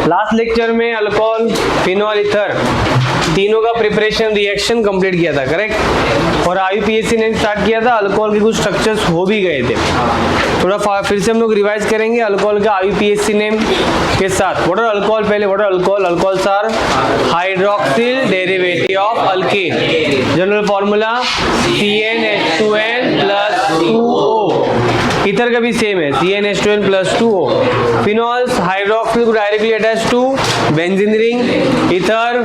Last lecture में alcohol, phenol, ether तीनों का प्रिपरेशन रिएक्शन कंप्लीट किया था, करेक्ट। और IUPAC ने स्टार्ट किया था, अल्कोहल के कुछ स्ट्रक्चर्स हो भी गए थे। थोड़ा फिर से हम लोग रिवाइज करेंगे अल्कोहल का IUPAC नेम के साथ। What are alcohol? पहले what are alcohol? Alcohols are hydroxyl derivative of alkane. General formula CnH2n+2O। Ether का भी सेम है, CnH2n+2O। फिनॉल्स हाइड्रोक्सिल को directly attach to benzene ring. Ether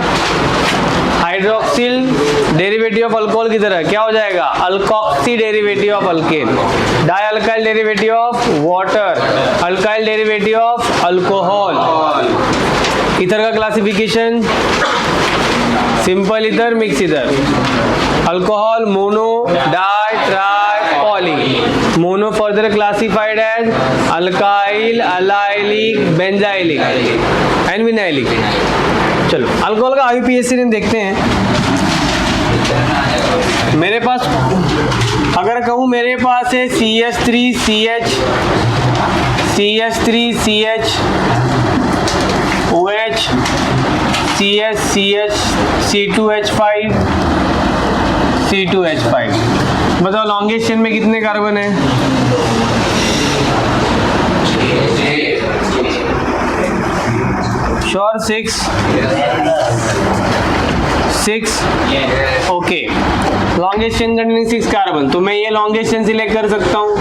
hydroxyl derivative of alcohol की तरह क्या हो जाएगा? Alkoxy derivative of alkane. Di alkyl derivative of water, alkyl derivative of alcohol. Ether का classification simple ether, mix ether. Alcohol mono, di, tri, poly. Mono further classified as alkyl, allylic, benzylic and vinylic. चलो alcohol का IUPAC name देखते हैं। मेरे पास अगर कहूँ मेरे पास है CH3CH, CH3CH, OH, CH, C2H5, C2H5। बताओ लॉन्गेस्ट चेन में कितने कार्बन है? Sure? 6। Okay, longest chain containing 6 carbon. तो मैं ये लॉन्गेस्ट चेन सिलेक्ट कर सकता हूँ,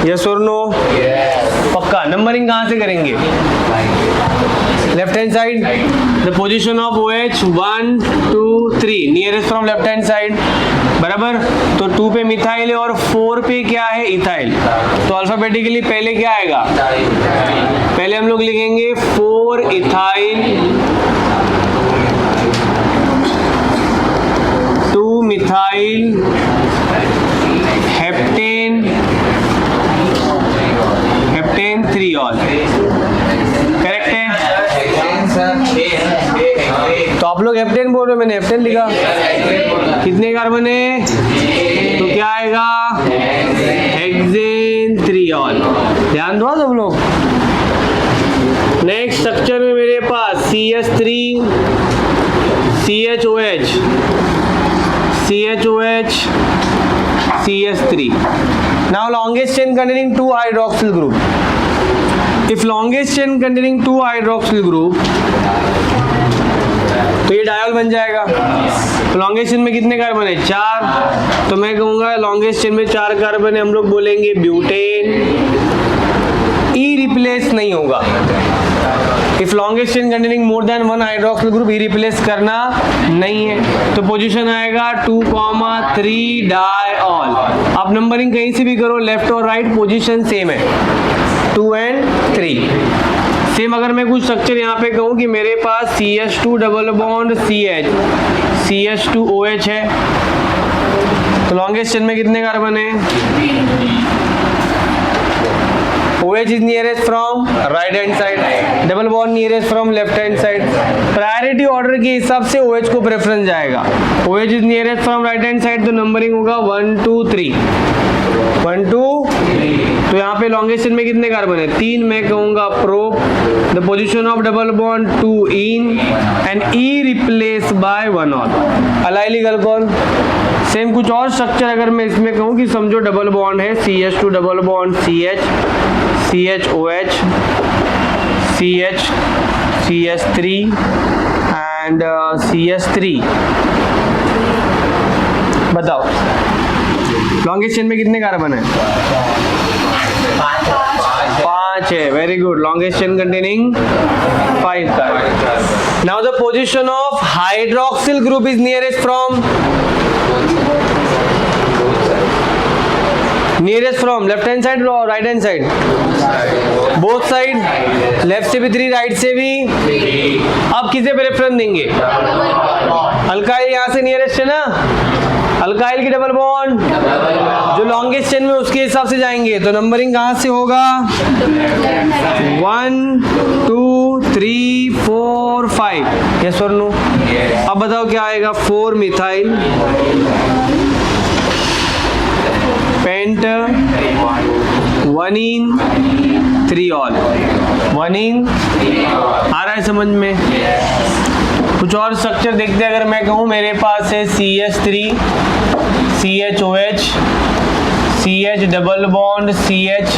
यस और नो? पक्का। नंबरिंग कहाँ से करेंगे? Left hand side, the position of OH 1, 2, 3 nearest from left hand side, बराबर। तो 2 पे मिथाइल है और 4 पे क्या है? इथाइल। तो अल्फाबेटिकली पहले क्या आएगा? पहले हम लोग लिखेंगे 4 ethyl, 2 methyl, heptane, 3 all. Correct है? तो आप लोग हेप्टेन बोल रहे हो, मैंने हेप्टेन लिखा। कितने कार्बन है? तो क्या आएगा? Hexane 3 all. ध्यान दो सब लोग। नेक्स्ट स्ट्रक्चर में मेरे पास CH3, CHOH, CHOH, CH3. Now longest chain containing 2 hydroxyl group. If longest chain containing 2 hydroxyl group, तो ये डायोल बन जाएगा। तो लॉन्गेस्ट चेन में कितने कार्बन है? 4। तो मैं कहूंगा लॉन्गेस्ट चेन में 4 कार्बन है, हम लोग बोलेंगे ब्यूटेन। ई रिप्लेस नहीं होगा। If longest chain containing more than 1 hydroxyl group, E replace करना नहीं है। तो पोजीशन आएगा 2, 3 डायऑल। आप नंबरिंग कहीं से भी करो, लेफ्ट और राइट, पोजीशन सेम है 2 and 3। सेम अगर मैं कुछ स्ट्रक्चर यहाँ पे कहूँ कि मेरे पास CH2 double bond CH, CH2OH है, तो लॉन्गेस्ट चेन में कितने कार्बन है? OH is nearest from right hand side, double bond nearest from left hand side. Priority order के हिसाब से OH को प्रेफरेंस जाएगा। OH is nearest from right hand side, तो नंबरिंग होगा 1, 2, 3, 1, 2। तो यहाँ पे लॉन्गेस्ट चेन में कितने कार्बन है? 3। मैं कहूंगा pro, the position of double bond 2 in and E replace by 1 all. Allylic alcohol same कुछ और स्ट्रक्चर अगर मैं इसमें कहूँ कि समझो डबल बॉन्ड है CH2 double bond CH, CHOH, CH, CH3 and CH3। बताओ लॉन्गेस्ट चेन में कितने कार्बन है? 5 है। Very good. Longest chain containing 5 carbon. Now the position of hydroxyl group is nearest from left hand side और right hand side? Both side, left से भी 3, right से भी। अब किसे प्रेफरेंस देंगे? अल्काइल यहाँ से नियरेस्ट है ना, अल्काइल की डबल बॉन्ड जो लॉन्गेस्ट चेन में उसके हिसाब से जाएंगे। तो नंबरिंग कहाँ से होगा? 1, 2, 3, 4, 5। यस और नो? अब बताओ क्या आएगा? 4 मिथाइल, पेंट, 1 इन, 3 ऑल। 1 इन, आ रहा है समझ में? कुछ और स्ट्रक्चर देखते हैं। अगर मैं कहूँ मेरे पास है CH3 CHOH CH double bond CH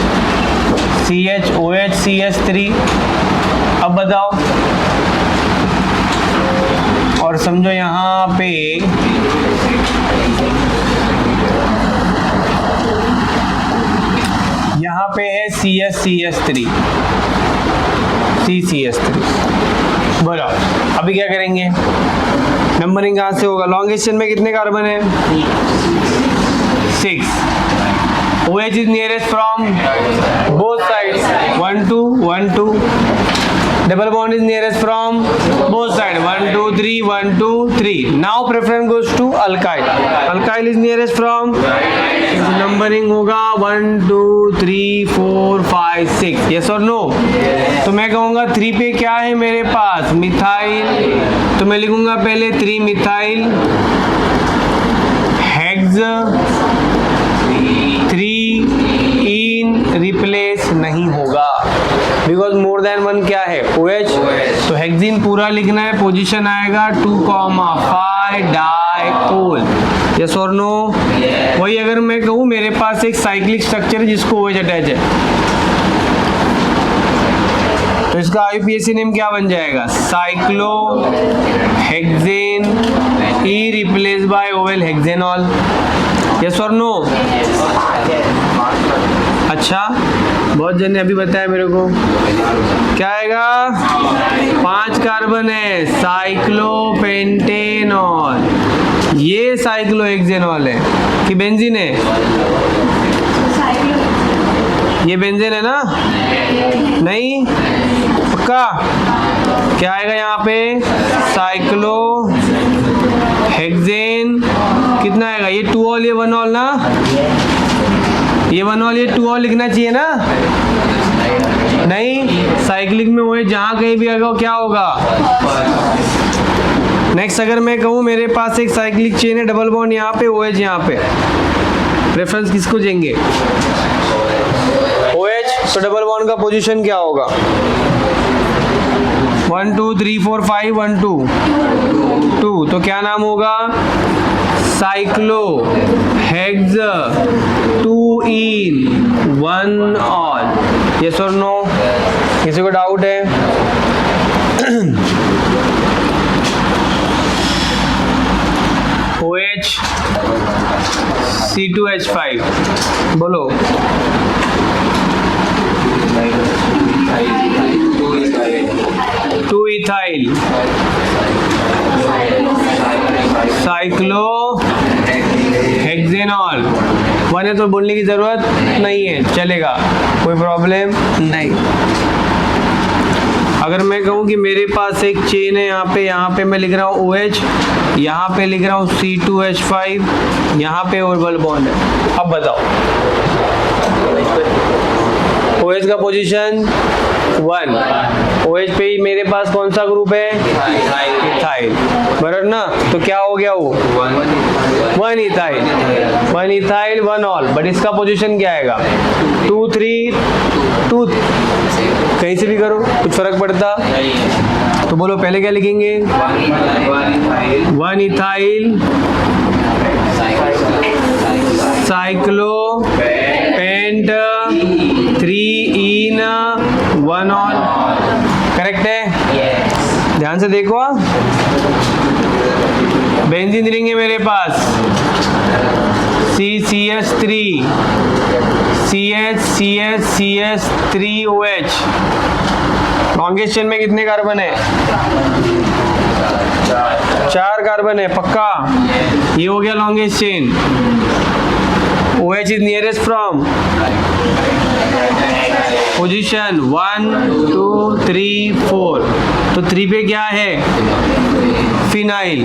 CHOH CH3, अब बताओ और समझो यहाँ पे है CH3 CCH3। बोलो अभी क्या करेंगे? नंबरिंग कहाँ से होगा? लॉन्गेस्ट चेन में कितने कार्बन है? 6। OH is nearest from both sides, 1 2 1 2. Double bond is nearest from both sides, 1 2 3 1 2 3. Now preference goes to alkyl. Alkyl is nearest from, numbering होगा 1 2 3 4 5 6. Yes or no? तो मैं कहूँगा 3 पे क्या है मेरे पास? मिथाइल, तो मैं लिखूंगा पहले 3 मिथाइल हेक्स 3 इन, रिप्लेस नहीं होगा बिकॉज मोर देन 1 क्या है? OH। तो हेक्सिन पूरा लिखना है, पोजीशन आएगा 2,5 डाइकोल। यस और नो? वही अगर मैं कहूँ मेरे पास एक साइक्लिक स्ट्रक्चर है जिसको OH अटैच है, तो इसका IUPAC नेम क्या बन जाएगा? Cyclo hexane E replace by OL hexanol. Yes और नो? अच्छा, बहुत जन ने अभी बताया मेरे को, क्या आएगा? 5 कार्बन है, साइक्लोपेंटेनॉल। ये साइक्लोहेक्सेनॉल है कि बेंजीन है? ये बेंजीन है ना? नहीं पक्का? क्या आएगा यहाँ पे? Cyclo hexane. कितना आएगा? ये 2 ऑल, ये 1 ऑल ना? ये 1 ऑल, ये 2 ऑल लिखना चाहिए ना? नहीं, साइक्लिक में वो जहाँ कहीं भी आएगा क्या होगा? नेक्स्ट अगर मैं कहूँ मेरे पास एक साइक्लिक चेन है, डबल बॉन्ड यहाँ पे, OH यहाँ पे, प्रेफरेंस किसको देंगे? OH। तो डबल बॉन्ड का पोजीशन क्या होगा? 1 2 3 4 5 1 2 2। तो क्या नाम होगा? साइक्लो हेक्स 2 इन 1 ऑल। यस और नो? किसी को डाउट है? OH C2H5 बोलो। Two ethyl cyclo hexanol. 1 है तो बोलने की जरूरत नहीं है, चलेगा, कोई प्रॉब्लम नहीं। अगर मैं कहूँ कि मेरे पास एक चेन है यहाँ पे मैं लिख रहा हूँ OH, यहाँ पे लिख रहा हूँ C2H5, यहाँ पे ओर्बिटल बॉन्ड है। अब बताओ OH का पोजीशन 1, OH पे ही मेरे पास कौन सा ग्रुप है? इथाइल, बराबर ना? तो क्या हो गया वो? 1 इथाइल 1 ऑल। बट इसका पोजीशन क्या आएगा? 2 3 2। कहीं से भी करो, कुछ फर्क पड़ता? तो बोलो पहले क्या लिखेंगे? 1 इथाइल साइक्लो पेंट 3 इन 1 ऑल। करेक्ट है? ध्यान से देखो, बेंजीन रिंग है मेरे पास CCH3 CH3OH। लॉन्गेस्ट चेन में कितने कार्बन है? 4 कार्बन है, पक्का? ये हो गया longest chain. OH is nearest from position 1 2 3 4। तो 3 पे क्या है? Phenyl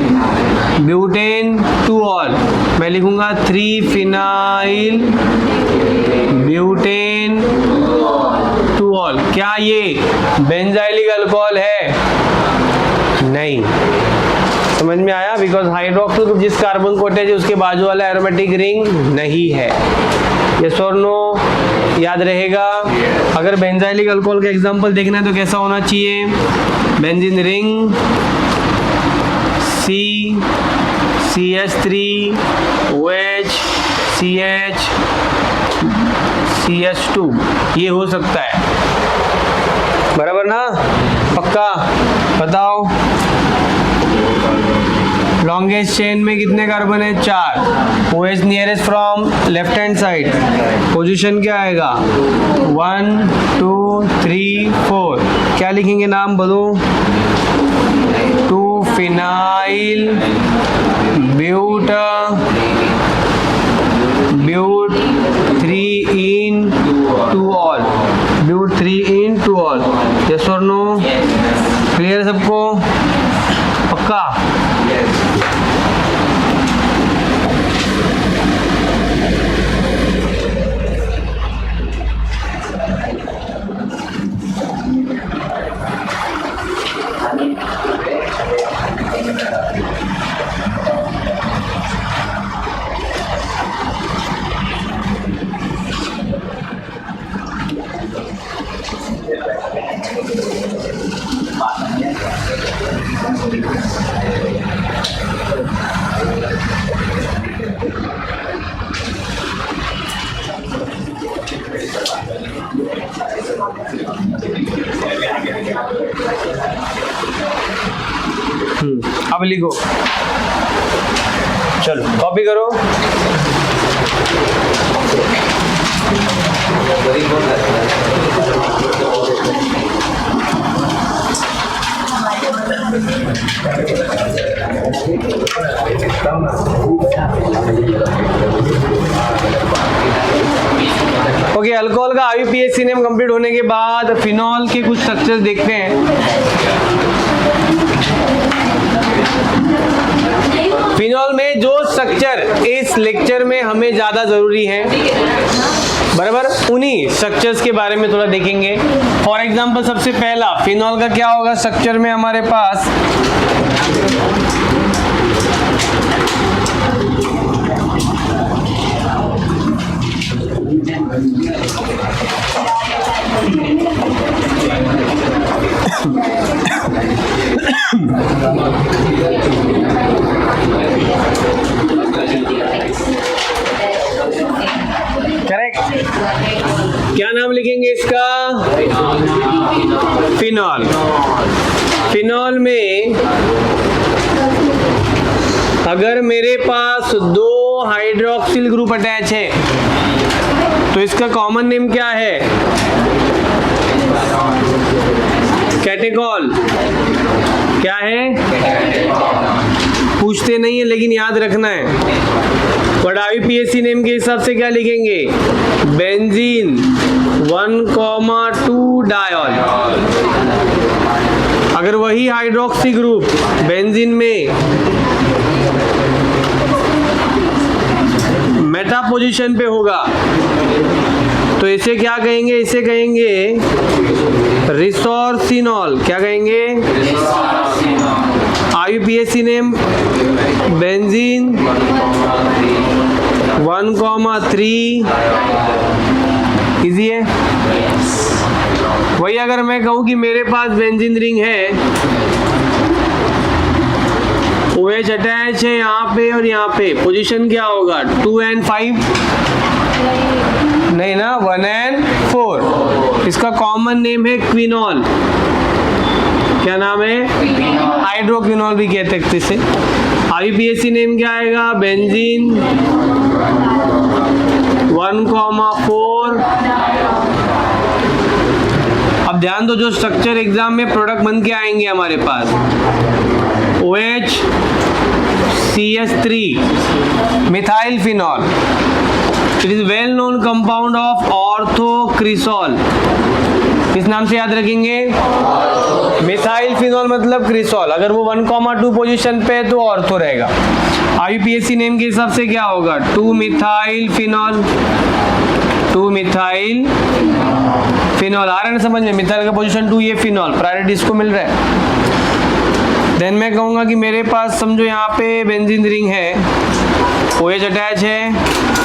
butane 2 all. मैं लिखूंगा 3 फिनाइल ब्यूटेन 2 ऑल। क्या ये बेंजाइलिक अल्कोहल है? नहीं। समझ में आया? बिकॉज हाइड्रोक्सिल ग्रुप जिस कार्बन को अटैच है उसके बाजू वाला एरोमेटिक रिंग नहीं है। यस और नो? याद रहेगा। अगर बेंजाइलिक अल्कोहल का एग्जांपल देखना है तो कैसा होना चाहिए, benzene ring, CH3 OH CH CH2 ये हो सकता है, बराबर ना, पक्का। बताओ लॉन्गेस्ट चेन में कितने कार्बन है, 4। OH nearest from left hand side, position क्या आएगा, 1 2 3 4। क्या लिखेंगे, नाम बोलो, 2 phenyl but 3 in 2 ol, but 3 in 2 ol. Yes और नो, क्लियर है सबको, पक्का। अब लिखो, चलो कॉपी करो। ओके, अल्कोहल का IUPAC नेम कंप्लीट होने के बाद फिनॉल के कुछ स्ट्रक्चर्स देखते हैं। फिनॉल में जो स्ट्रक्चर इस लेक्चर में हमें ज्यादा जरूरी है, बराबर, उन्हीं स्ट्रक्चर्स के बारे में थोड़ा देखेंगे। फॉर एग्जांपल सबसे पहला फिनॉल का क्या होगा स्ट्रक्चर में हमारे पास, करेक्ट, क्या नाम लिखेंगे इसका, फिनॉल। फिनॉल में अगर मेरे पास 2 हाइड्रोक्सिल ग्रुप अटैच है तो इसका कॉमन नेम क्या है, कैटेकॉल। क्या है, पूछते नहीं है लेकिन याद रखना है। बट IUPAC नेम के हिसाब से क्या लिखेंगे, बेंजीन 1,2 डायॉल। अगर वही हाइड्रोक्सी ग्रुप बेंजीन में मेटा पोजीशन पे होगा तो इसे क्या कहेंगे, इसे कहेंगे रिसोर्सिनॉल। क्या कहेंगे, IUPAC नेम बेंजीन 1,3। इजी है। वही अगर मैं कहूं कि मेरे पास बेंजीन रिंग है, OH अटैच है यहाँ पे और यहाँ पे, पोजीशन क्या होगा, 2 and 5, नहीं ना, 1 and 4। इसका कॉमन नेम है क्विनॉल। क्या नाम है, हाइड्रोक्विनॉल भी कहते हैं इसे। IUPAC नेम क्या आएगा, बेंजीन 1,4। अब ध्यान दो, जो स्ट्रक्चर एग्जाम में प्रोडक्ट बन के आएंगे हमारे पास, OH CH3 methyl phenol. It is well known compound of orthocresol. किस नाम से याद रखेंगे, मिथाइल फिनॉल मतलब क्रिसॉल। अगर वो 1,2 पोजीशन पे है तो ऑर्थो रहेगा। IUPAC नेम के हिसाब से क्या होगा, 2 मिथाइल फिनॉल। 2 मिथाइल फिनॉल आ रहा है समझ में, मिथाइल का पोजीशन 2, ये फिनॉल, प्रायोरिटी इसको मिल रहा है। देन मैं कहूँगा कि मेरे पास समझो यहाँ पे बेंजीन रिंग है, OH अटैच है,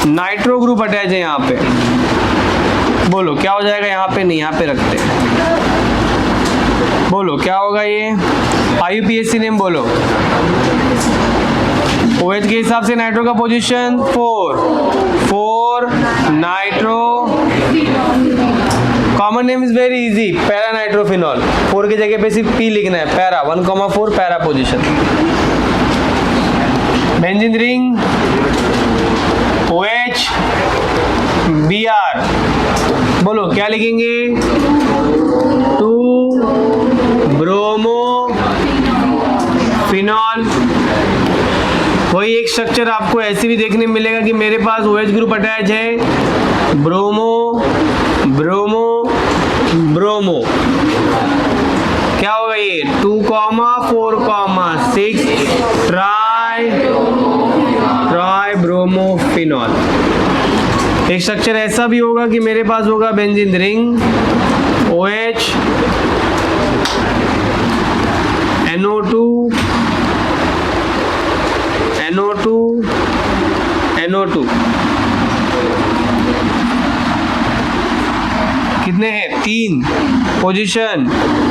नाइट्रो ग्रुप अटैच है यहाँ पे, बोलो क्या हो जाएगा, यहाँ पे नहीं, यहाँ पे रखते हैं। बोलो क्या होगा ये, IUPAC नेम बोलो। OH के हिसाब से नाइट्रो का position 4 nitro. Common name is very easy, para nitrophenol. 4 की जगह पे सिर्फ P लिखना है, para 1,4 para position. Benzene ring OH Br, बोलो क्या लिखेंगे, 2 ब्रोमो फिनॉल। वही एक स्ट्रक्चर आपको ऐसे भी देखने में मिलेगा कि मेरे पास OH ग्रुप अटैच है, ब्रोमो ब्रोमो ब्रोमो। क्या होगा ये, 2,4,6 ट्राई ब्रोमोफिनॉल। एक स्ट्रक्चर ऐसा भी होगा कि मेरे पास होगा benzene ring OH NO2 NO2 NO2। कितने हैं, 3 position,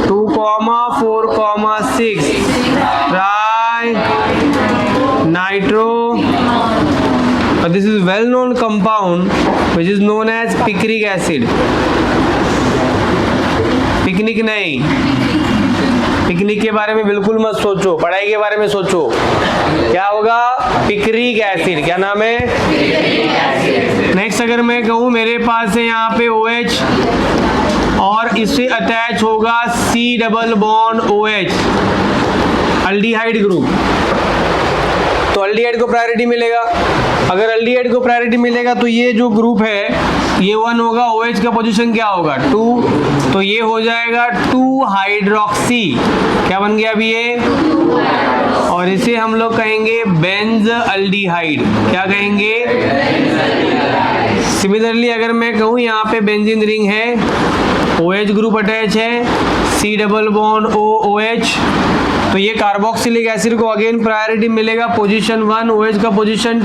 2,4,6 tri nitro. This is well known compound which is known as picric acid। Picnic नहीं, पिकनिक के बारे में बिल्कुल मत सोचो, पढ़ाई के बारे में सोचो। क्या होगा, पिक्रिक एसिड। क्या नाम है, नेक्स्ट अगर मैं कहूँ मेरे पास है यहाँ पे OH और इससे अटैच होगा C double bond OH, aldehyde group, तो अल्डिहाइड को प्रायोरिटी मिलेगा। अगर अल्डिहाइड को प्रायोरिटी मिलेगा तो ये जो ग्रुप है ये 1 होगा, OH का पोजीशन क्या होगा 2, तो ये हो जाएगा 2 हाइड्रोक्सी। क्या बन गया अभी ये, और इसे हम लोग कहेंगे बेंज अल्डिहाइड। क्या कहेंगे, सिमिलरली अगर मैं कहूँ यहाँ पे बेंजीन रिंग है, OH ग्रुप अटैच है, C डबल बॉन्ड OH, तो ये कार्बोक्सिलिक एसिड को अगेन प्रायोरिटी मिलेगा, पोजीशन 1, OH का position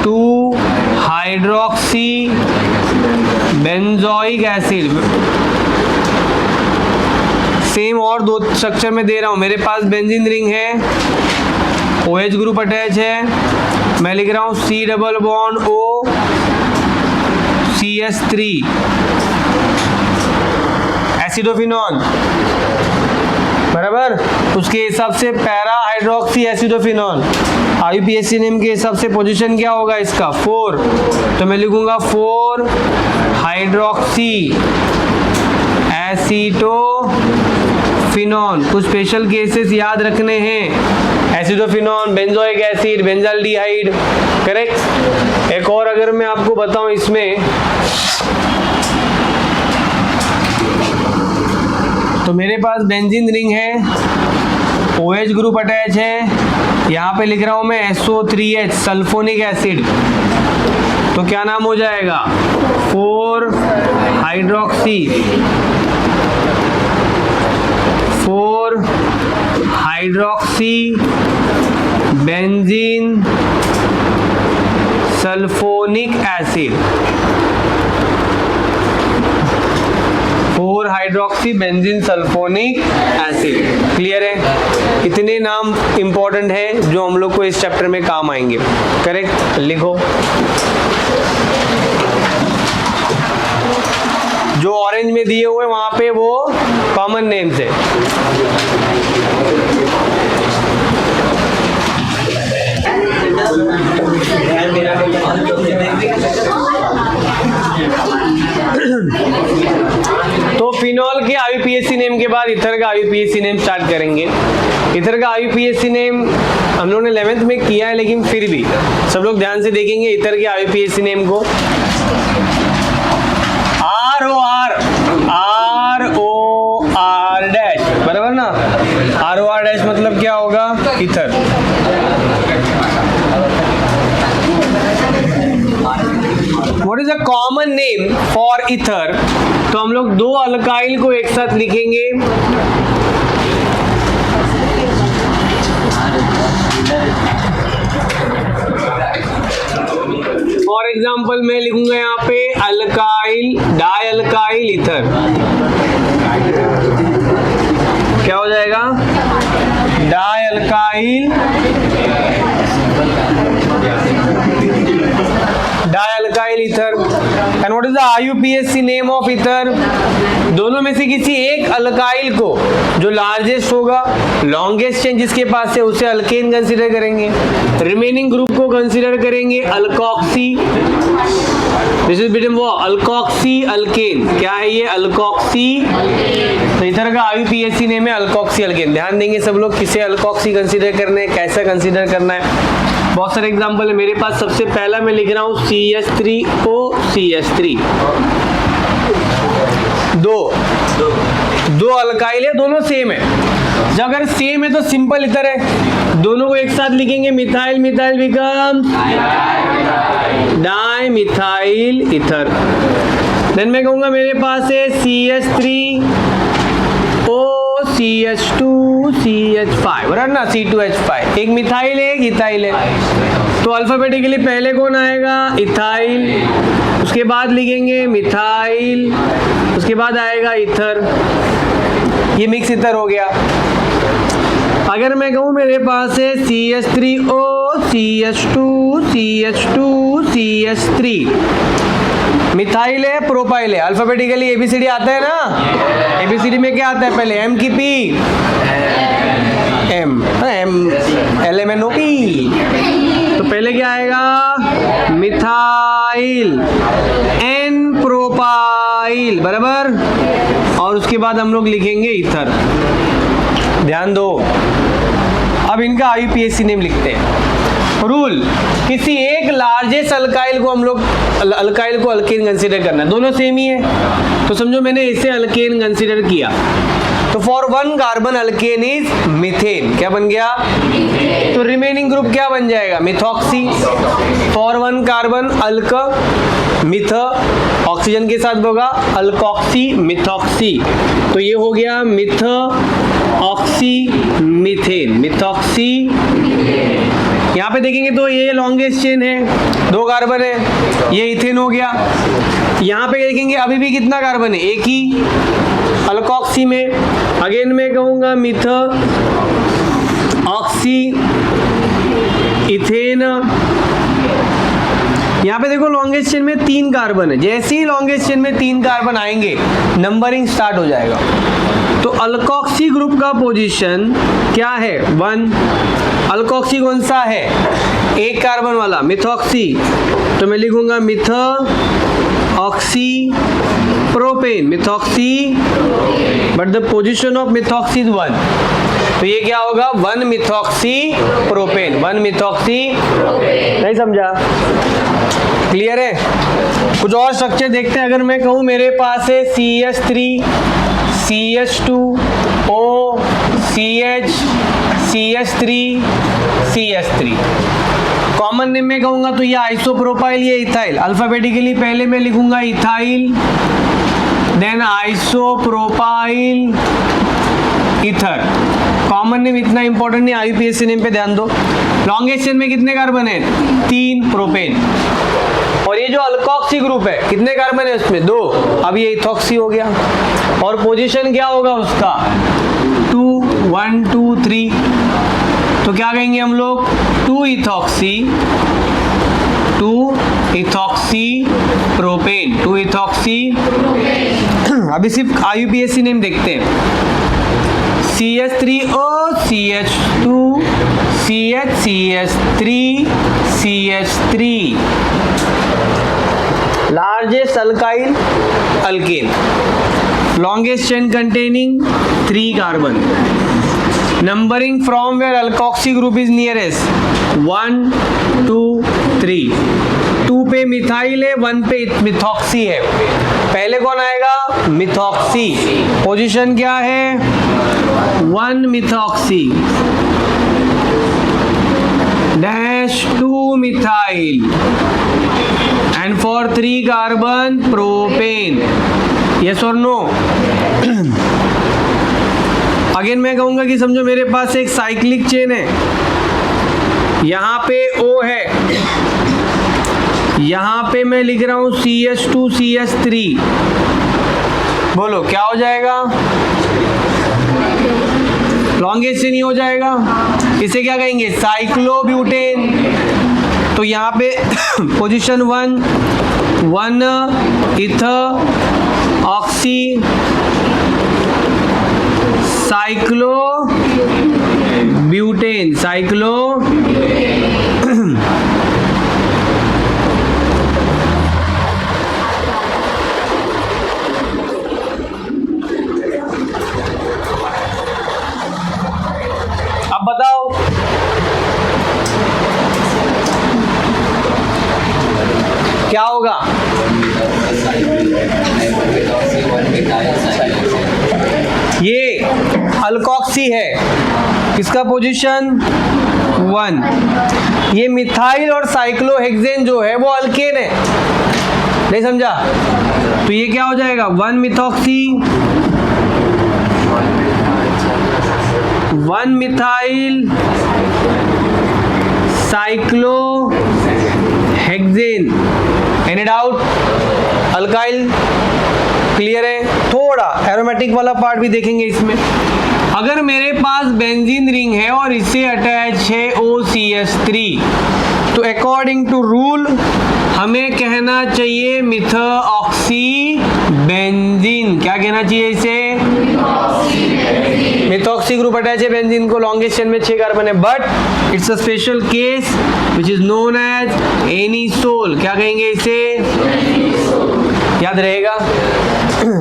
2 hydroxy benzoic acid. Same और 2 स्ट्रक्चर में दे रहा हूं, मेरे पास बेंजीन रिंग है, OH ग्रुप अटैच है, मैं लिख रहा हूं C double bond O CS3 एसिडोफिनॉन, बराबर। उसके हिसाब से पैरा हाइड्रोक्सी एसिडोफिनॉल, IUPAC नेम के हिसाब से पोजीशन क्या होगा इसका 4, तो मैं लिखूंगा 4 हाइड्रोक्सी एसिडोफिनॉल। कुछ स्पेशल केसेस याद रखने हैं, एसिडोफिनॉन, बेंजोइक एसिड, बेंजाल्डिहाइड, करेक्ट। एक और अगर मैं आपको बताऊं इसमें, तो मेरे पास बेंजीन रिंग है, OH ग्रुप अटैच है, यहाँ पे लिख रहा हूं मैं SO3H सल्फोनिक एसिड, तो क्या नाम हो जाएगा 4 hydroxy benzene sulphonic acid, 4 hydroxy benzene sulphonic acid. Clear है, इतने नाम इंपॉर्टेंट है जो हम लोग को इस चैप्टर में काम आएंगे, करेक्ट। लिखो, जो ऑरेंज में दिए हुए वहां पे वो कॉमन नेम्स है। तो फिनॉल के IUPAC नेम के बाद इथर का IUPAC नेम स्टार्ट करेंगे। इथर का IUPAC नेम हम लोगों ने 11th में किया है, लेकिन फिर भी सब लोग ध्यान से देखेंगे इथर के IUPAC नेम को। ROR डैश, बराबर ना, ROR डैश मतलब क्या होगा, ether. What is a common name for ether? तो हम लोग 2 अल्काइल को एक साथ लिखेंगे, फॉर एग्जाम्पल मैं लिखूंगा यहाँ पे अल्काइल डाई अल्काइल ईथर, क्या हो जाएगा? Die alkyl ether. And what is the IUPAC name of ether? दोनों में से किसी एक अल्काइल को जो लार्जेस्ट होगा, लॉन्गेस्ट चेन जिसके पास है, उसे अल्केन कंसीडर करेंगे। रिमेनिंग ग्रुप को कंसीडर करेंगे अल्कोक्सी। दिस इज बिटवीन वो अल्कोक्सी अल्केन। क्या है ये? अल्कोक्सी। तो ईथर का IUPAC नेम है अल्कोक्सी अल्केन। ध्यान देंगे सब लोग किसे अल्कोक्सी कंसीडर करना है, कैसा कंसीडर करना है। बहुत सारे एग्जाम्पल है मेरे पास। सबसे पहला मैं लिख रहा हूँ CH3OCH3। दो अल्काइल है, दोनों सेम है। जब अगर सेम है तो सिंपल ईथर है, दोनों को एक साथ लिखेंगे methyl methyl becomes dimethyl ether. Then मैं कहूँगा मेरे पास है CH3OCH2CH5, बराबर ना, C2H5। एक मिथाइल है, एक इथाइल है। तो अल्फाबेटिकली पहले कौन आएगा? इथाइल, उसके बाद लिखेंगे मिथाइल, उसके बाद आएगा ईथर। ये मिक्स ईथर हो गया। अगर मैं कहूँ मेरे पास है CH3OCH2CH2CH3, मिथाइल है, प्रोपाइल है। अल्फाबेटिकली ABCD आता है ना? ABCD में क्या आता है? पहले M की P, LMNOP। तो पहले क्या आएगा? मिथाइल, N प्रोपाइल, बराबर। और उसके बाद हम लोग लिखेंगे ईथर। ध्यान दो, अब इनका IUPAC नेम लिखते हैं। रूल, किसी एक लार्जेस्ट अल्काइल को हम लोग अल्काइल को अल्केन कंसीडर करना है। दोनों सेम ही है, तो समझो मैंने इसे अल्केन कंसीडर किया। तो for 1 carbon alkane is methane. क्या बन गया? तो रिमेनिंग ग्रुप क्या बन जाएगा? Methoxy. For 1 carbon alk meth, oxygen के साथ होगा अल्कोक्सी मिथॉक्सी। तो ये हो गया मिथ ऑक्सी मीथेन, मिथॉक्सी। यहाँ पे देखेंगे तो ये लॉन्गेस्ट चेन है, 2 कार्बन है, ये इथेन हो गया। यहाँ पे देखेंगे अभी भी कितना कार्बन है? एक ही, अल्कोक्सी में। अगेन मैं कहूँगा मिथ ऑक्सी इथेन। यहाँ पे देखो लॉन्गेस्ट चेन में 3 कार्बन है। जैसे ही लॉन्गेस्ट चेन में 3 कार्बन आएंगे नंबरिंग स्टार्ट हो जाएगा। तो अल्कोक्सी ग्रुप का पोजीशन क्या है? 1। अल्कोक्सी कौन सा है? 1 कार्बन वाला, मिथॉक्सी। तो मैं लिखूंगा myth oxy propane, methoxy, but the position of methoxy is 1। तो ये क्या होगा? 1 मिथॉक्सी प्रोपेन, 1 मिथॉक्सी। नहीं समझा? क्लियर है? कुछ और स्ट्रक्चर देखते हैं। अगर मैं कहूँ मेरे पास है CH3 CH2O CH CH3 CH3। Common name में कहूंगा तो ये आइसोप्रोपाइल, ये इथाइल। अल्फाबेटिकली पहले मैं लिखूंगा ethyl, then isopropyl ether. Common name इतना इंपॉर्टेंट नहीं, IUPAC नेम पे ध्यान दो। लॉन्गेस्ट चेन में कितने कार्बन है? 3 प्रोपेन। और ये जो अल्कोक्सी ग्रुप है कितने कार्बन है उसमें? 2। अब ये इथॉक्सी हो गया। और पोजीशन क्या होगा उसका? 2 1 2 3। तो क्या कहेंगे हम लोग? 2 इथॉक्सी प्रोपेन, 2 इथॉक्सी। अभी सिर्फ IUPAC नेम देखते हैं। CH3O CH2 CH3 CH3, largest alkyl alkane, longest chain containing 3 carbon, numbering from where alkoxy group is nearest 1 2 3। 2 पे मिथाइल है, 1 पे मिथॉक्सी है। पहले कौन आएगा? मिथॉक्सी। पोजीशन क्या है? 1 methoxy dash 2 methyl and for 3 carbon propane. yes or no? Again मैं कहूंगा कि समझो मेरे पास एक साइक्लिक चेन है, यहाँ पे O है, यहाँ पे मैं लिख रहा हूँ CH2CH3, बोलो क्या हो जाएगा? लॉन्गेस्ट चेन हो जाएगा। इसे क्या कहेंगे? साइक्लोब्यूटेन। तो यहाँ पे position 1 ether oxy cyclobutane, cyclo अब बताओ क्या होगा? ये अल्कोक्सी है, किसका पोजीशन 1। ये मिथाइल और साइक्लोहेक्सेन जो है वो अल्केन है, नहीं समझा? तो ये क्या हो जाएगा? 1 methoxy 1 methyl cyclohexane. Any doubt? Alkyl clear है? थोड़ा एरोमेटिक वाला पार्ट भी देखेंगे इसमें। अगर मेरे पास बेंजीन रिंग है और इससे अटैच है OCH3, तो अकॉर्डिंग टू रूल हमें कहना चाहिए मिथऑक्सी बेंजीन। क्या कहना चाहिए इसे? मिथॉक्सी ग्रुप अटैच है बेंजीन को, लॉन्गेस्ट चेन में 6 कार्बन है, but it's a special case which is known as anisole. क्या कहेंगे इसे? याद रहेगा,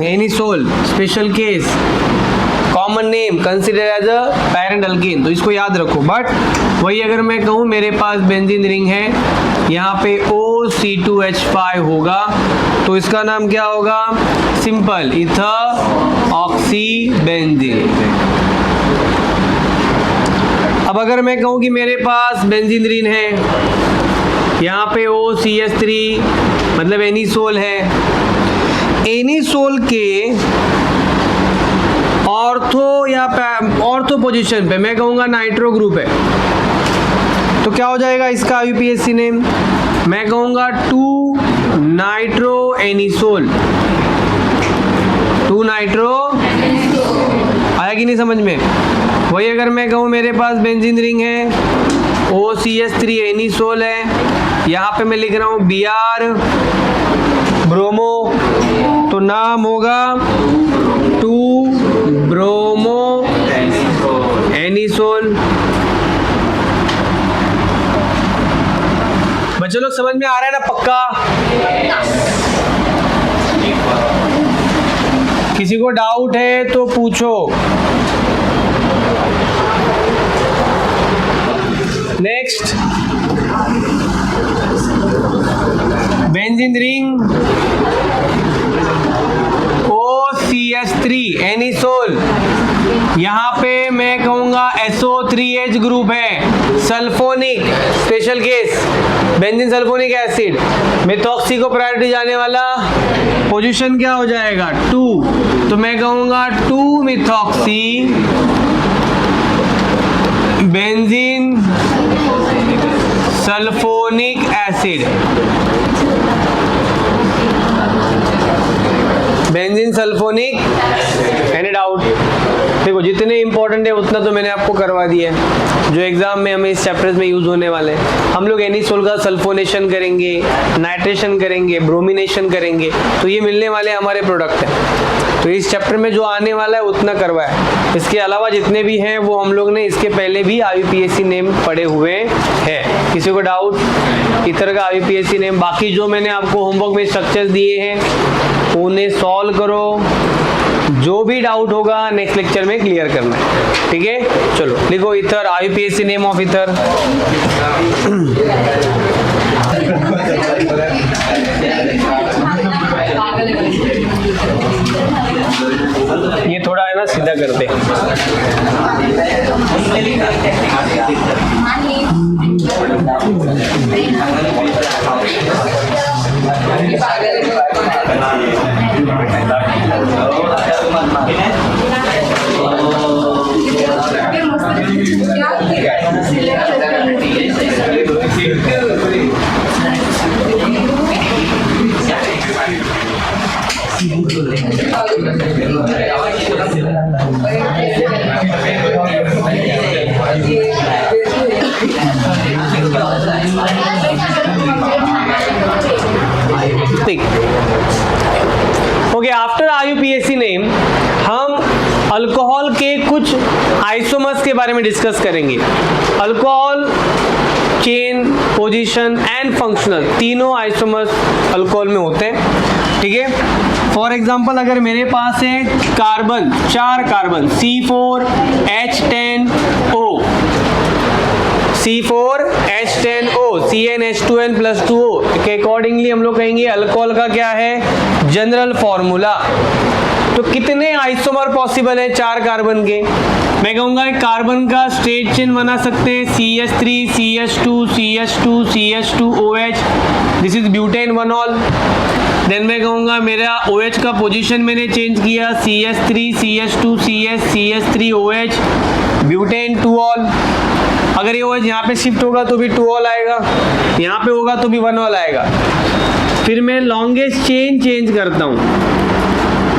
anisole special case, common name, consider as a parent alkane, तो इसको याद रखो। बट वही अगर मैं कहूँ मेरे पास बेंजीन रिंग है, यहाँ पे OC2H5 होगा, तो इसका नाम क्या होगा? Simple ether oxy benzene. अब अगर मैं कहूँ कि मेरे पास बेंजीन रिंग है, यहाँ पे OCH3 मतलब एनिसोल है, एनिसोल के ऑर्थो या ऑर्थो पोजीशन पे मैं कहूँगा नाइट्रो ग्रुप है, तो क्या हो जाएगा इसका IUPAC नेम? मैं कहूँगा 2 नाइट्रो एनिसोल। 2 नाइट्रो, आया कि नहीं समझ में? वही अगर मैं कहूँ मेरे पास बेंजीन रिंग है, OCH3 एनिसोल है, यहाँ पे मैं लिख रहा हूँ Br ब्रोमो, तो नाम होगा 2 ब्रोमो एनिसोल। बच्चों लोग समझ में आ रहा है ना पक्का? किसी को डाउट है तो पूछो। Next, benzene ring OCH3 anisole, यहाँ पे मैं कहूँगा SO3H ग्रुप है, sulphonic special case, benzene sulphonic acid. Methoxy को प्रायोरिटी जाने वाला पोजीशन क्या हो जाएगा? 2, तो मैं कहूँगा 2 methoxy benzene sulphonic acid, benzene sulphonic. Any doubt? देखो जितने इंपॉर्टेंट है उतना तो मैंने आपको करवा दिया है, जो एग्जाम में हमें इस चैप्टर्स में यूज होने वाले हैं। हम लोग एनिसोल का सल्फोनेशन करेंगे, नाइट्रेशन करेंगे, ब्रोमिनेशन करेंगे, तो ये मिलने वाले हमारे प्रोडक्ट हैं। तो इस चैप्टर में जो आने वाला है उतना करवाया। इसके अलावा जितने भी हैं वो हम लोग ने इसके पहले भी IUPAC नेम पढ़े हुए हैं। किसी को डाउट? इधर का IUPAC नेम, बाकी जो मैंने आपको होमवर्क में स्ट्रक्चर्स दिए हैं उन्हें सॉल्व करो। जो भी डाउट होगा नेक्स्ट लेक्चर में क्लियर करना है, ठीक है? चलो लिखो ether, IUPAC name of ether. ये थोड़ा है ना सीधा करते। Sympathetic. Okay, after IUPAC name हम अल्कोहल के कुछ आइसोमर्स के बारे में डिस्कस करेंगे। Alcohol chain, position and functional, तीनों आइसोमर्स अल्कोहल में होते हैं, ठीक है। फॉर एग्जांपल अगर मेरे पास है carbon, 4 carbon C4H10O, C4H10O, CnH2n+2O के अकॉर्डिंगली हम लोग कहेंगे अल्कोहल का क्या है, जनरल फॉर्मूला। तो कितने आइसोमर पॉसिबल है 4 कार्बन के? मैं कहूंगा कार्बन का स्ट्रेट चेन बना सकते हैं CH3 CH2 CH2 CH2OH, this is butane one ol. Then मैं कहूंगा मेरा OH का पोजीशन मैंने चेंज किया, CH3 CH2 CH CH3OH, butane 2-ऑल। अगर ये OH यहाँ पे शिफ्ट होगा तो भी 2-ऑल आएगा, यहाँ पे होगा तो भी 1-ऑल आएगा। फिर मैं लॉन्गेस्ट चेन चेंज करता हूँ।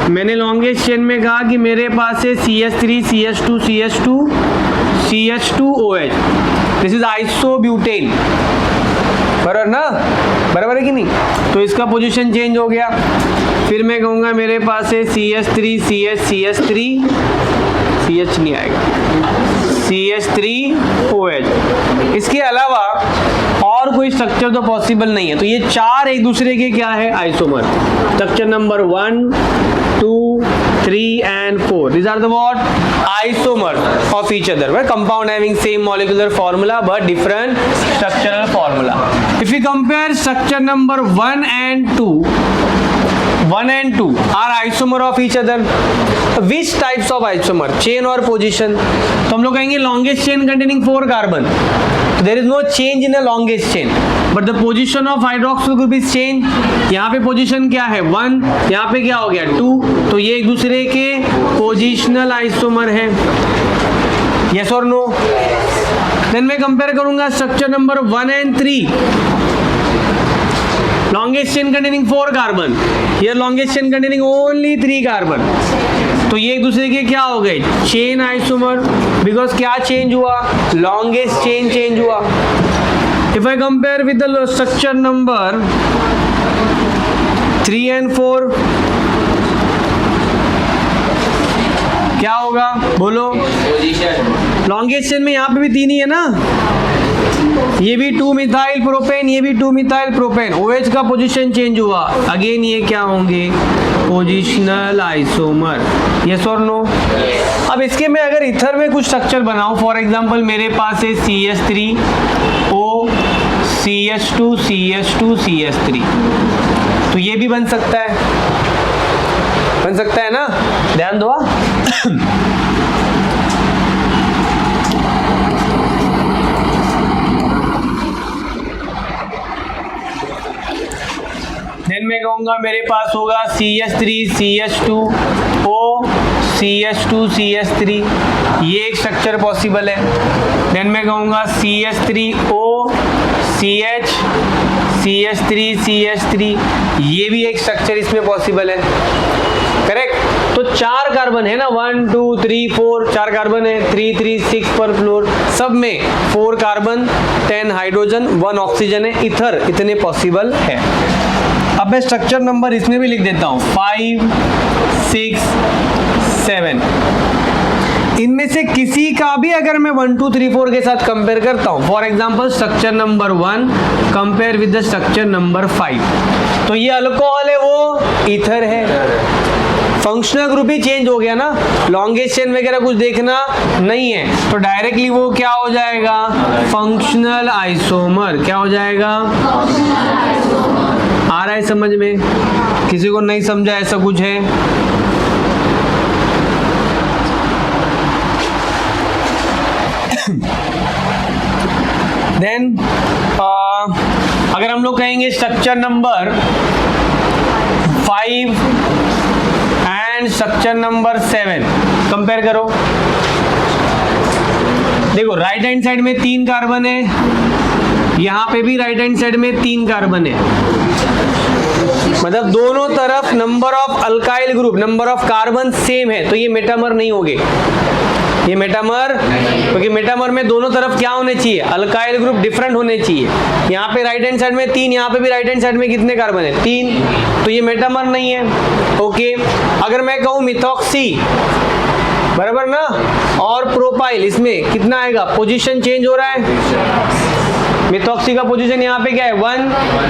मैंने लॉन्गेस्ट चेन में कहा कि मेरे पास है CH3 CH2 CH2 CH2OH, this is isobutane, बराबर ना, बराबर है कि नहीं? तो इसका पोजीशन चेंज हो गया। फिर मैं कहूँगा मेरे पास है CH3 CH CH3 CH नहीं आएगा, CH3OH। इसके अलावा और कोई स्ट्रक्चर तो पॉसिबल नहीं है। तो ये 4 एक दूसरे के क्या है, isomer. Structure number 1, 2, 3 and 4, these are the what, isomers of each other, where compound having same molecular formula but different structural formula. If we compare structure number 1 and 2, 1 and 2 are isomer of each other. Which types of isomer? Chain or position? तो हम लोग कहेंगे longest chain containing 4 carbon. There is no change in the longest chain, but the position of hydroxyl group is changed. यहाँ पे position क्या है 1, यहाँ पे क्या हो गया 2, तो ये एक दूसरे के positional isomer है। Yes or no? Then मैं compare करूँगा structure number 1 and 3. Longest chain containing 4 carbon. Here longest chain containing only 3 carbon. तो ये एक दूसरे के क्या हो गए, चेन आइसोमर, बिकॉज क्या चेंज हुआ, लॉन्गेस्ट चेन चेंज हुआ। If I compare with the structure number 3 and 4, क्या होगा बोलो? लॉन्गेस्ट चेन में यहाँ पे भी 3 ही है ना, ये भी 2 मिथाइल प्रोपेन, ये भी 2 मिथाइल प्रोपेन। OH का पोजीशन चेंज हुआ, अगेन ये क्या होंगे, पोजिशनल आइसोमर। यस और नो? अब इसके मैं अगर इथर में कुछ स्ट्रक्चर बनाऊं, फॉर एग्जांपल मेरे पास है CH3O CH2 CH2 CH3, तो ये भी बन सकता है, बन सकता है ना, ध्यान दो। देन मैं कहूँगा मेरे पास होगा CH3 CH2O CH2 CH3, ये एक स्ट्रक्चर पॉसिबल है। देन मैं कहूँगा CH3O CH CH3 CH3, ये भी एक स्ट्रक्चर इसमें पॉसिबल है, करेक्ट। तो 4 कार्बन है ना, 1 2 3 4, 4 कार्बन है, 3 3 6 पर फ्लोर, सब में 4 कार्बन 10 हाइड्रोजन 1 ऑक्सीजन है, इथर इतने पॉसिबल है। अब मैं स्ट्रक्चर नंबर इसमें भी लिख देता हूँ 5 6 7, इनमें से किसी का भी अगर मैं 1 2 3 4 के साथ कंपेयर करता हूँ, for example structure number 1 compare with the structure number 5, तो ये अल्कोहल है, वो ईथर है। फंक्शनल ग्रुप ही चेंज हो गया ना, लॉन्गेस्ट चेन वगैरह कुछ देखना नहीं है, तो डायरेक्टली वो क्या हो जाएगा, फंक्शनल आइसोमर। क्या हो जाएगा, आ रहा है समझ में? किसी को नहीं समझा ऐसा कुछ है? देन अगर हम लोग कहेंगे structure number 5 and structure number 7 compare करो। देखो राइट हैंड साइड में 3 कार्बन है, यहाँ पे भी राइट हैंड साइड में 3 कार्बन है, मतलब दोनों तरफ number of alkyl group, number of carbon same है, तो ये मेटामर नहीं होंगे। ये मेटामर, क्योंकि मेटामर में दोनों तरफ क्या होने चाहिए, अल्काइल ग्रुप डिफरेंट होने चाहिए। यहाँ पे राइट हैंड साइड में 3, यहाँ पे भी राइट हैंड साइड में कितने कार्बन है, 3, तो ये मेटामर नहीं है। ओके, अगर मैं कहूँ मिथॉक्सी, बराबर ना, और प्रोपाइल, इसमें कितना आएगा, पोजीशन चेंज हो रहा है। मिथॉक्सी का पोजीशन यहाँ पे क्या है 1,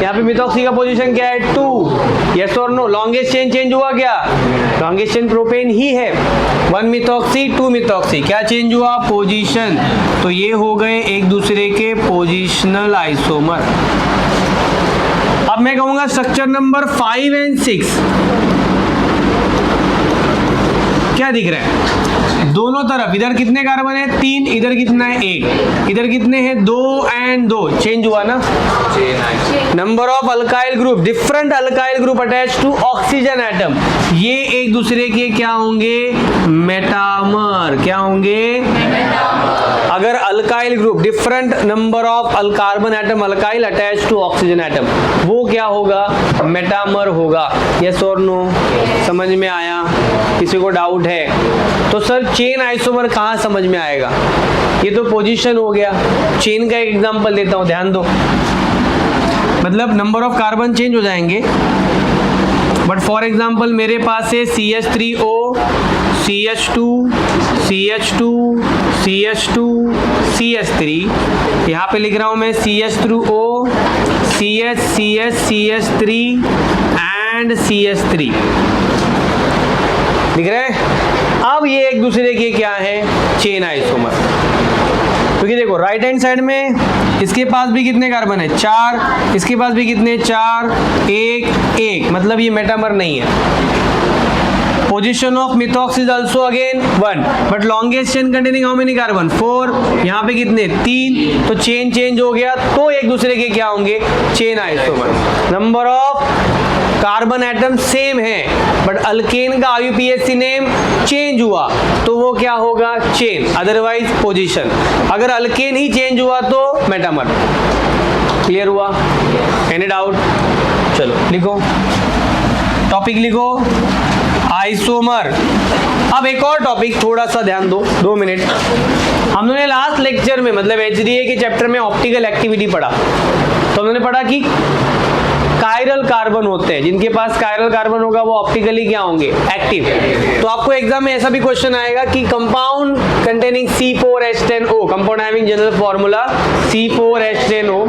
यहाँ पे मिथॉक्सी का पोजीशन क्या है 2, यस और नो, लॉन्गेस्ट चेंज हुआ क्या, लॉन्गेस्ट चेन प्रोपेन ही है, 1 मिथॉक्सी 2 मिथॉक्सी, क्या चेंज हुआ, पोजीशन, तो ये हो गए एक दूसरे के पोजिशनल आइसोमर। अब मैं कहूंगा स्ट्रक्चर नंबर 5 और 6 क्या दिख रहा है, दोनों तरफ, इधर कितने कार्बन है 3, इधर कितना है 1, इधर कितने हैं 2 और 2, चेंज हुआ ना, number of alkyl group, different alkyl group attach to oxygen atom, ये एक दूसरे के क्या होंगे, मेटामर, क्या होंगे, अगर alkyl group, different number of carbon atom alkyl attach to oxygen atom, वो क्या होगा, मेटामर होगा। यस और नो, समझ में आया, किसी को डाउट है तो सर चेन आइसोमर कहाँ समझ में आएगा, ये तो पोजीशन हो गया। चेन का एक एग्जांपल देता हूं, ध्यान दो, मतलब नंबर ऑफ कार्बन चेंज हो जाएंगे, बट फॉर एग्जांपल मेरे पास है CH3O, CH2, CH2, CH2, CH3, यहाँ पे लिख रहा हूं मैं CH3O, CH, CH, CH3 and CH3, दिख रहा है। अब ये एक दूसरे के क्या है, चेन आइसोमर, क्योंकि देखो राइट हैंड साइड में इसके पास भी कितने कार्बन है 4, इसके पास भी कितने 4, 1, 1, मतलब ये मेटामर नहीं है। Position of methox is also again 1, but longest chain containing how many carbon 4, यहाँ पे कितने 3, तो चेन चेंज हो गया, तो एक दूसरे के क्या होंगे, chain isomer. Number of carbon atom same है, बट अल्केन का IUPAC नेम चेंज हुआ, तो वो क्या होगा, चेन, अदरवाइज पोजीशन। अगर अल्केन ही चेंज हुआ तो मेटामर। क्लियर हुआ, एनी डाउट, चलो लिखो, टॉपिक लिखो आइसोमर। अब एक और टॉपिक, थोड़ा सा ध्यान दो, 2 मिनट। हम लोगों ने लास्ट लेक्चर में, मतलब HDA के चैप्टर में ऑप्टिकल एक्टिविटी पढ़ा, तो हमने पढ़ा कि कायरल कार्बन होते हैं, जिनके पास कायरल कार्बन होगा वो ऑप्टिकली क्या होंगे, एक्टिव। तो आपको एग्जाम में ऐसा भी क्वेश्चन आएगा कि compound containing C4H10O, compound having general formula C4H10O,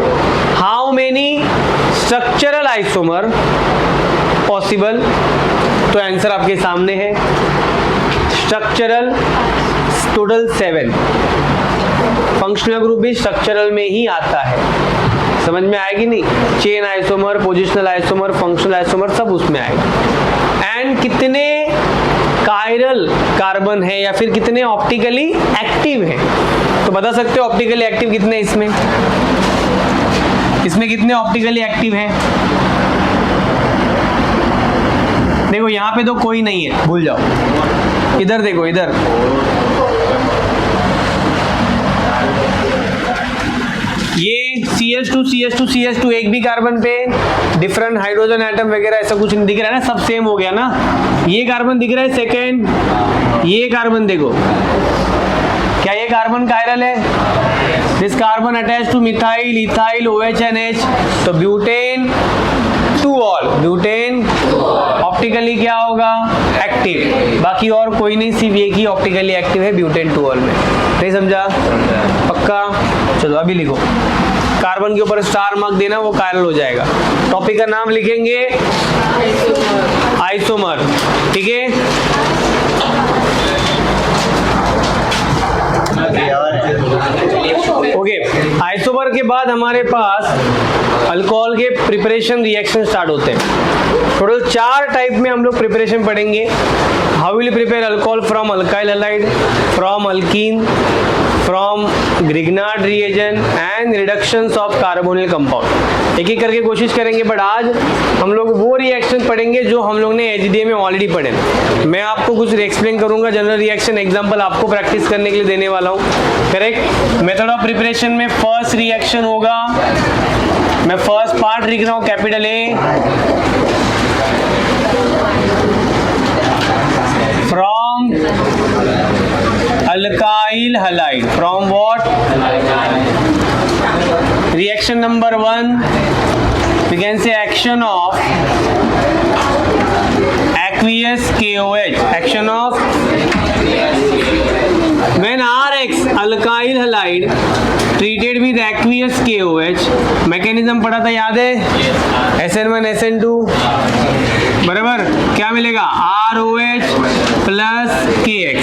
how many structural isomer possible, तो आंसर आपके सामने है, स्ट्रक्चरल टोटल 7, फंक्शनल ग्रुप भी स्ट्रक्चरल में ही आता है। समझ में आएगी नहीं, chain isomer, positional isomer, functional isomer सब उसमें आएगा। एंड कितने कायरल कार्बन है या फिर कितने ऑप्टिकली एक्टिव हैं, तो बता सकते हो ऑप्टिकली एक्टिव कितने, इसमें कितने ऑप्टिकली एक्टिव हैं। देखो यहाँ पे तो कोई नहीं है, भूल जाओ, इधर देखो, इधर ये CH2, CH2, CH2, एक भी कार्बन पे डिफरेंट हाइड्रोजन एटम वगैरह ऐसा कुछ नहीं दिख रहा है ना, सब सेम हो गया ना। ये कार्बन दिख रहा है सेकेंड, ये कार्बन देखो, क्या ये कार्बन कायरल है, this carbon attach two methyl, ethyl, OH and H, तो ब्यूटेन 2 ऑल, ब्यूटेन ऑप्टिकली क्या होगा, एक्टिव, बाकी और कोई नहीं, सिर्फ एक ही ऑप्टिकली एक्टिव है ब्यूटेन 2 ऑल में। नहीं समझा, पक्का, चलो अभी लिखो, कार्बन के ऊपर स्टार मार्क देना, वो कायरल हो जाएगा। टॉपिक का नाम लिखेंगे आइसोमर, ठीक है। ओके, आइसोमर के बाद हमारे पास अल्कोहल के प्रिपरेशन रिएक्शन स्टार्ट होते हैं। टोटल 4 टाइप में हम लोग प्रिपरेशन पढ़ेंगे। How will prepare alcohol from alkyl halide, from alkyne, from Grignard reagent and reductions of carbonyl compound. एक एक करके कोशिश करेंगे, बट आज हम लोग वो रिएक्शन पढ़ेंगे जो हम लोग ने HDA में ऑलरेडी पढ़े। मैं आपको कुछ एक्सप्लेन करूंगा, जनरल रिएक्शन एग्जांपल आपको प्रैक्टिस करने के लिए देने वाला हूं, करेक्ट। मेथड ऑफ प्रिपरेशन में फर्स्ट रिएक्शन होगा, मैं फर्स्ट पार्ट लिख रहा हूं capital A, from alkyl halide from what? Reaction number 1, we can say action of aqueous KOH. Action of when RX alkyl halide treated with aqueous KOH, mechanism पढ़ा था याद है? SN1 SN2 बराबर क्या मिलेगा? ROH प्लस KX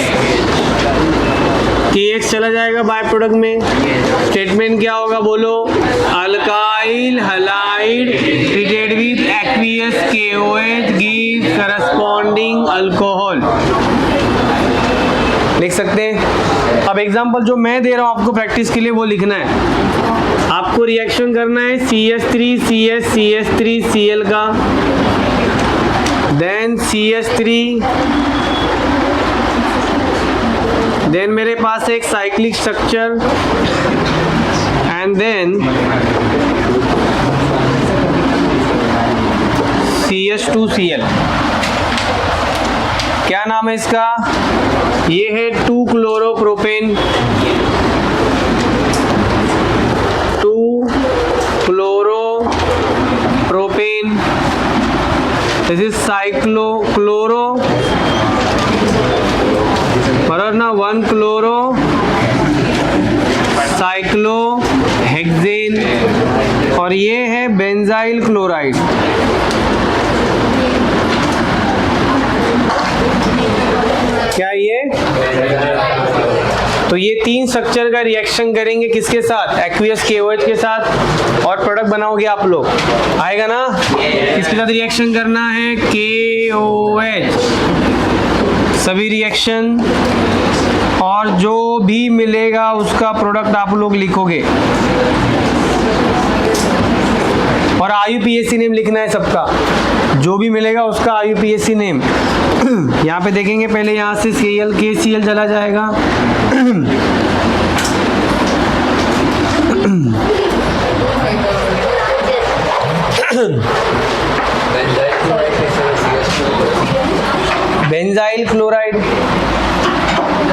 चला जाएगा by product में। स्टेटमेंट क्या होगा बोलो? Alkyl halide treated with aqueous KOH gives corresponding alcohol. लिख सकते हैं। अब एग्जांपल जो मैं दे रहा हूं आपको प्रैक्टिस के लिए वो लिखना है। आपको रिएक्शन करना है CH3 CS CH3 Cl का, देन CH3, देन मेरे पास एक cyclic structure and then CH2Cl। क्या नाम है इसका? ये है 2-क्लोरोप्रोपेन, 2-क्लोरोप्रोपेन। दिस इज साइक्लोक्लोरो, बराबर ना, 1-क्लोरो साइक्लोहेक्सेन, और ये है बेंजाइल क्लोराइड। क्या ये? तो ये 3 स्ट्रक्चर का रिएक्शन करेंगे किसके साथ? एक्वियस KOH के साथ, और प्रोडक्ट बनाओगे आप लोग। आएगा ना? किसके साथ रिएक्शन करना है? KOH। सभी रिएक्शन और जो भी मिलेगा उसका प्रोडक्ट आप लोग लिखोगे, और IUPAC नेम लिखना है सबका। जो भी मिलेगा उसका IUPAC नेम। यहाँ पे देखेंगे, पहले यहाँ से KCl चला जाएगा, benzyl chloride,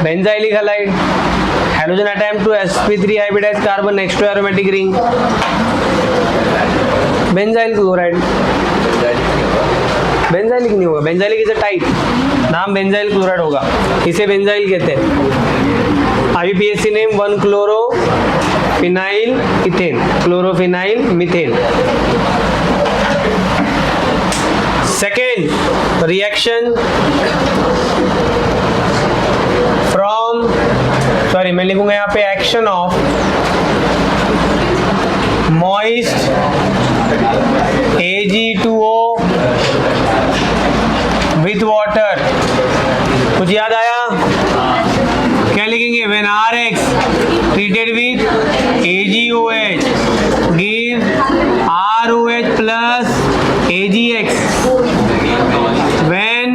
benzylic halide, hydrogen attempt to sp3 hybridized carbon next to aromatic ring, benzyl chloride. Benzylic नहीं होगा, बेंजाइलिक इज अ टाइप, नाम बेंजाइल क्लोराइड होगा, इसे बेंजाइल कहते हैं। IUPAC name one chlorophenyl ethane, chlorophenyl methane. Second reaction from, sorry मैं लिखूंगा यहाँ पे action of moist Ag2O with water. कुछ याद आया? क्या लिखेंगे? When RX treated with AgOH give ROH plus AgX। When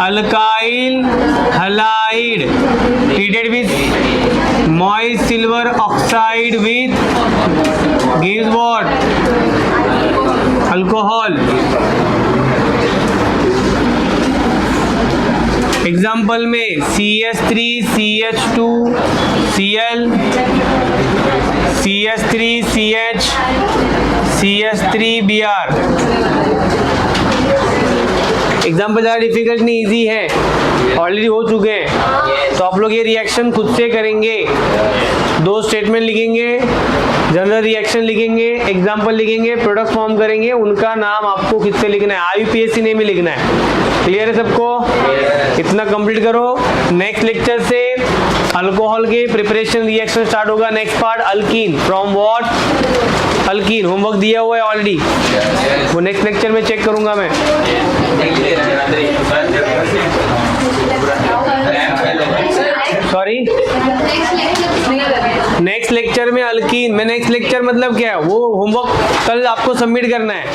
alkyl halide treated with moist silver oxide with gives what? Alcohol. Example में CH3 CH2 Cl, CH3 CH CH3 Br। Example ज़्यादा difficult नहीं, easy है, already हो चुके हैं। तो आप लोग ये रिएक्शन खुद से करेंगे। 2 स्टेटमेंट लिखेंगे, जनरल रिएक्शन लिखेंगे, एग्जाम्पल लिखेंगे, प्रोडक्ट फॉर्म करेंगे, उनका नाम आपको किससे लिखना है? IUPAC नेम ही लिखना है। क्लियर है सबको? इतना कंप्लीट करो। नेक्स्ट लेक्चर से अल्कोहल के प्रिपरेशन रिएक्शन स्टार्ट होगा। Next part alkyne, from what? Alkyne. Homework दिया हुआ है ऑलरेडी, वो नेक्स्ट लेक्चर में चेक करूंगा मैं। सॉरी, नेक्स्ट लेक्चर में अल्कीन। मैं नेक्स्ट लेक्चर मतलब क्या है वो होमवर्क कल आपको सबमिट करना है।